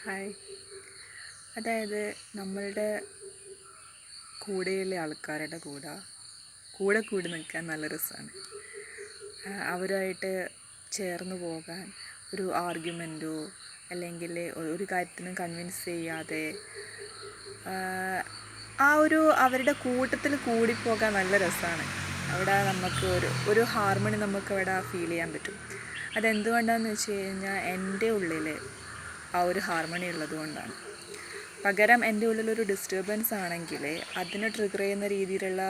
Hi. അതായത് നമ്മളുടെ കൂടെയുള്ള ആൾക്കാരുടെ കൂടെ കൂടി നിൽക്കാൻ നല്ല രസമാണ്. അവരുമായിട്ട് ചേർന്ന് പോകാൻ ഒരു ആർഗ്യുമെൻറ്റോ അല്ലെങ്കിൽ ഒരു കാര്യത്തിനും കൺവിൻസ് ചെയ്യാതെ അവരുടെ കൂട്ടത്തിൽ കൂടിപ്പോകാൻ നല്ല രസമാണ്. അവിടെ നമുക്ക് ഒരു ഹാർമണി നമുക്ക് അവിടെ ഫീൽ ചെയ്യാൻ പറ്റും. അതെന്തുകൊണ്ടാണെന്ന് വെച്ച് കഴിഞ്ഞാൽ എൻ്റെ ഉള്ളിൽ ആ ഒരു ഹാർമണി ഉള്ളത് കൊണ്ടാണ്. പകരം എൻ്റെ ഉള്ളിലൊരു ഡിസ്റ്റർബൻസ് ആണെങ്കിൽ അതിനെ ട്രിഗർ ചെയ്യുന്ന രീതിയിലുള്ള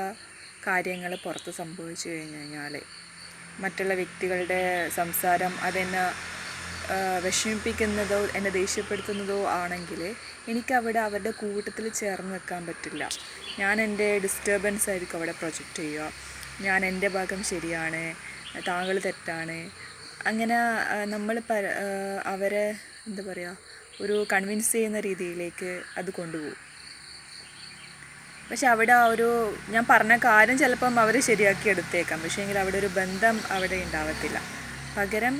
കാര്യങ്ങൾ പുറത്ത് സംഭവിച്ചു കഴിഞ്ഞാൽ മറ്റുള്ള വ്യക്തികളുടെ സംസാരം അതെന്നെ വിഷമിപ്പിക്കുന്നതോ എന്നെ ദേഷ്യപ്പെടുത്തുന്നതോ ആണെങ്കിൽ എനിക്കവിടെ അവരുടെ കൂട്ടത്തിൽ ചേർന്ന് നിൽക്കാൻ പറ്റില്ല. ഞാൻ എൻ്റെ ഡിസ്റ്റർബൻസ് ആയിരിക്കും അവിടെ പ്രൊജക്റ്റ് ചെയ്യുക. ഞാൻ എൻ്റെ ഭാഗം ശരിയാണ്, താങ്കൾ തെറ്റാണ്, അങ്ങനെ നമ്മൾ അവരെ എന്താ പറയുക, ഒരു കൺവിൻസ് ചെയ്യുന്ന രീതിയിലേക്ക് അത് കൊണ്ടുപോകും. പക്ഷെ അവിടെ ഞാൻ പറഞ്ഞ കാര്യം ചിലപ്പം അവർ ശരിയാക്കി എടുത്തേക്കാം, പക്ഷേ എങ്കിൽ അവിടെ ഒരു ബന്ധം അവിടെ ഉണ്ടാവത്തില്ല. പകരം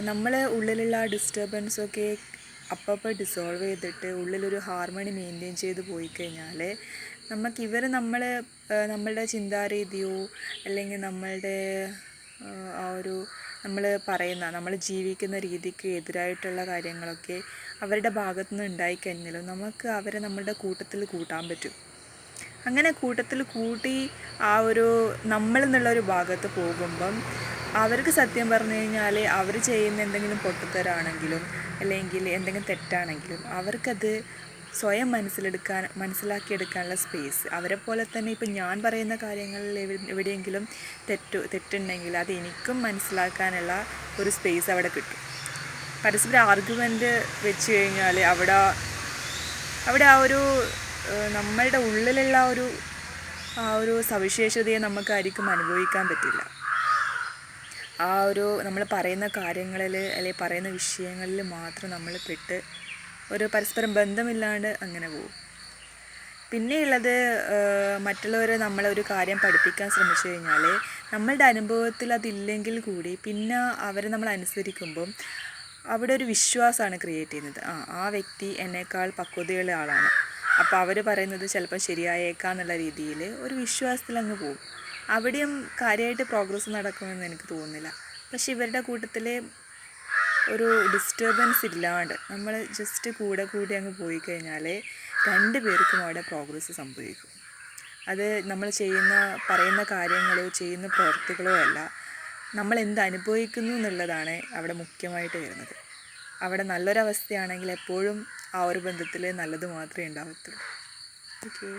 നമ്മൾ ഉള്ളിലുള്ള ഡിസ്റ്റർബൻസൊക്കെ അപ്പോൾ ഡിസോൾവ് ചെയ്തിട്ട് ഉള്ളിലൊരു ഹാർമണി മെയിൻറ്റെയിൻ ചെയ്ത് പോയി കഴിഞ്ഞാൽ നമ്മളുടെ ചിന്താരീതിയോ അല്ലെങ്കിൽ നമ്മളുടെ നമ്മൾ ജീവിക്കുന്ന രീതിക്ക് എതിരായിട്ടുള്ള കാര്യങ്ങളൊക്കെ അവരുടെ ഭാഗത്തുനിന്ന് ഉണ്ടായിക്കഴിഞ്ഞാലും നമുക്ക് അവരെ നമ്മളുടെ കൂട്ടത്തിൽ കൂട്ടാൻ പറ്റും. അങ്ങനെ കൂട്ടത്തിൽ കൂട്ടി നമ്മൾ എന്നുള്ളൊരു ഭാഗത്ത് പോകുമ്പം അവർക്ക് സത്യം പറഞ്ഞു കഴിഞ്ഞാൽ അവർ ചെയ്യുന്ന എന്തെങ്കിലും പൊട്ടത്തരാണെങ്കിലും അല്ലെങ്കിൽ എന്തെങ്കിലും തെറ്റാണെങ്കിലും അവർക്കത് സ്വയം മനസ്സിലാക്കിയെടുക്കാനുള്ള സ്പേസ്, അവരെ പോലെ തന്നെ ഇപ്പം ഞാൻ പറയുന്ന കാര്യങ്ങളിൽ എവിടെയെങ്കിലും തെറ്റുണ്ടെങ്കിൽ അത് എനിക്കും മനസ്സിലാക്കാനുള്ള ഒരു സ്പേസ് അവിടെ കിട്ടും. പരസ്പരം ആർഗ്യുമെൻ്റ് വെച്ച് കഴിഞ്ഞാൽ അവിടെ നമ്മളുടെ ഉള്ളിലുള്ള ഒരു സവിശേഷതയെ നമുക്കായിരിക്കും അനുഭവിക്കാൻ പറ്റില്ല. നമ്മൾ പറയുന്ന കാര്യങ്ങളിൽ അല്ലെങ്കിൽ പറയുന്ന വിഷയങ്ങളിൽ മാത്രം നമ്മൾ പെട്ട് ഒരു പരസ്പരം ബന്ധമില്ലാണ്ട് അങ്ങനെ പോകും. പിന്നെയുള്ളത്, മറ്റുള്ളവരെ നമ്മളൊരു കാര്യം പഠിപ്പിക്കാൻ ശ്രമിച്ചു കഴിഞ്ഞാൽ നമ്മളുടെ അനുഭവത്തിൽ അതില്ലെങ്കിൽ കൂടി പിന്നെ അവരെ നമ്മൾ അനുസരിക്കുമ്പം അവിടെ ഒരു വിശ്വാസമാണ് ക്രിയേറ്റ് ചെയ്യുന്നത്. ആ വ്യക്തി എന്നേക്കാൾ പക്വതയുള്ള ആളാണ്, അപ്പോൾ അവർ പറയുന്നത് ചിലപ്പോൾ ശരിയായേക്കാം എന്നുള്ള രീതിയിൽ ഒരു വിശ്വാസത്തിൽ അങ്ങ് പോകും. അവിടെയും കാര്യമായിട്ട് പ്രോഗ്രസ് നടക്കുമെന്ന് എനിക്ക് തോന്നുന്നില്ല. പക്ഷെ ഇവരുടെ കൂട്ടത്തിൽ ഒരു ഡിസ്റ്റർബൻസ് ഇല്ലാണ്ട് നമ്മൾ ജസ്റ്റ് കൂടെ അങ്ങ് പോയി കഴിഞ്ഞാൽ രണ്ട് പേർക്കും അവിടെ പ്രോഗ്രസ് സംഭവിക്കും. അത് നമ്മൾ പറയുന്ന കാര്യങ്ങളോ ചെയ്യുന്ന പ്രവൃത്തികളോ അല്ല, നമ്മൾ എന്ത് അനുഭവിക്കുന്നു എന്നുള്ളതാണ് അവിടെ മുഖ്യമായിട്ട് വരുന്നത്. അവിടെ നല്ലൊരവസ്ഥയാണെങ്കിൽ എപ്പോഴും ആ ഒരു ബന്ധത്തിൽ നല്ലത് മാത്രമേ ഉണ്ടാവത്തുള്ളൂ. ഓക്കേ.